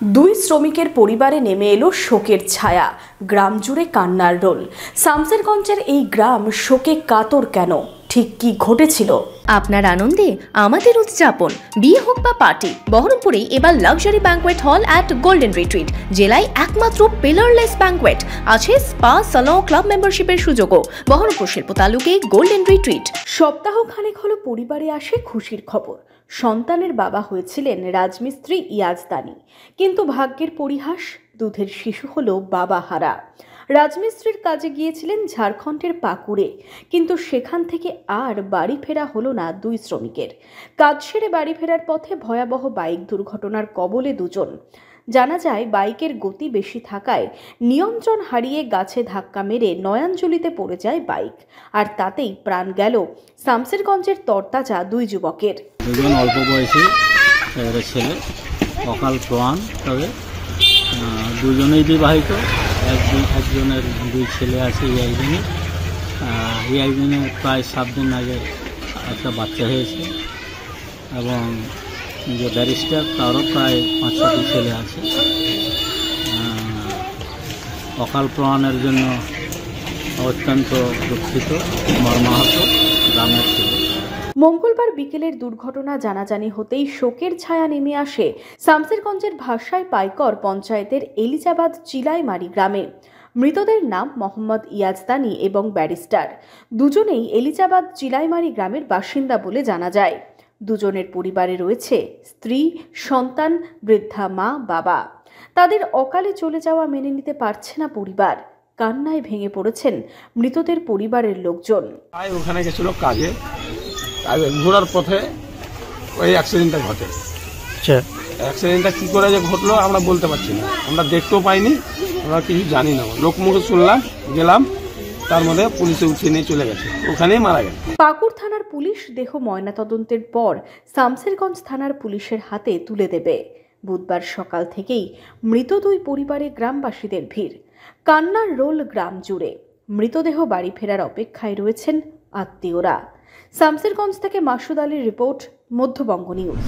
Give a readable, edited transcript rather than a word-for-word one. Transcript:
দুই শ্রমিকের পরিবারে নেমে এলো শোকের ছায়া, গ্রাম জুড়ে কান্নার রোল। শামসেরগঞ্জের এই গ্রাম শোকে কাতর কেন, ঠিক কি ঘটেছিল? আপনার আনন্দে আমাদের উদযাপন। বিয়ে হোক বা পার্টি, বহরমপুরে এবার luxury banquet hall at golden retreat. জেলায় একমাত্র পিলারলেস ব্যাঙ্কোয়েট, আছে স্পা, সালন, ক্লাব মেম্বারশিপের সুযোগও। বহরমপুর শিল্প তালুকে গোল্ডেন রিট্রিট। সপ্তাহ খানেক হলো পরিবারে আসে খুশির খবর। সন্তানের বাবা হয়েছিলেন রাজমিস্ত্রি ইয়াজদানি, কিন্তু ভাগ্যের পরিহাস, দুধের শিশু হলো বাবা হারা। রাজমিস্ত্রির কাজে গিয়েছিলেন ঝাড়খণ্ডের পাকুড়ে, কিন্তু সেখান থেকে আর বাড়ি ফেরা হলো না দুই শ্রমিকের। কাজ সেরে বাড়ি ফেরার পথে ভয়াবহ বাইক দুর্ঘটনার কবলে দুজন। জানা যায়, বাইকের গতি বেশি থাকায় নিয়ন্ত্রণ হারিয়ে গাছে ধাক্কা মেরে নয়াঞ্জলিতে পড়ে যায় বাইক, আর তাতেই প্রাণ গেল শামসেরগঞ্জের তরতাজা দুই যুবকের। দুজন অল্প বয়সী ছেলে, অকাল প্রাণ। তবে দুজনেই বিবাহিত। একজনের দুই ছেলে আছে। এই একদিনের প্রায় 7 দিন আগে একটা বাচ্চা হয়েছে, এবং যে ব্যারিস্টার তারও প্রায় 5-6টি ছেলে আছে। অকাল প্রাণের জন্য অত্যন্ত দুঃখিত, মর্মাহত গ্রামের ছেলে। মঙ্গলবার বিকেলের দুর্ঘটনা জানাজানি হতেই শোকের ছায়া নেমে আসে শামসেরগঞ্জের ভাষায় পাইকর পঞ্চায়েতের এলিজাবাদ চিলাইমারি গ্রামে। মৃতদের নাম মোহাম্মদ ইয়াজদানি এবং ব্যারিস্টার। দুজনেই এলিজাবাদ চিলাইমারি গ্রামের বাসিন্দা বলে জানা যায়। দুজনের পরিবারে রয়েছে স্ত্রী, সন্তান, বৃদ্ধা মা, বাবা। তাদের অকালে চলে যাওয়া মেনে নিতে পারছে না পরিবার। কান্নায় ভেঙে পড়েছেন মৃতদের পরিবারের লোকজন। ওখানে গেছিল কাজে, ঘোরার পথে ওই অ্যাক্সিডেন্টটা ঘটে। অ্যাক্সিডেন্টটা কি করে যে ঘটলো আমরা বলতে পারছি না, আমরা দেখতেও পাইনি, আমরা কিছু জানি না। লোকমুখে শুনলাম, গেলাম, তার মধ্যে পুলিশে উঠিয়ে নিয়ে চলে গেছে, ওখানেই মারা গেছে। পাকুড় থানার পুলিশ দেহ ময়নাতদন্তের পর শামসেরগঞ্জ থানার পুলিশের হাতে তুলে দেবে। বুধবার সকাল থেকেই মৃত দুই পরিবারে গ্রামবাসীদের ভিড়, কান্নার রোল গ্রাম জুড়ে। মৃতদেহ বাড়ি ফেরার অপেক্ষায় রয়েছেন আত্মীয়রা। শামসেরগঞ্জ থেকে মাসুদ আলীর রিপোর্ট, মধ্যবঙ্গ নিউজ।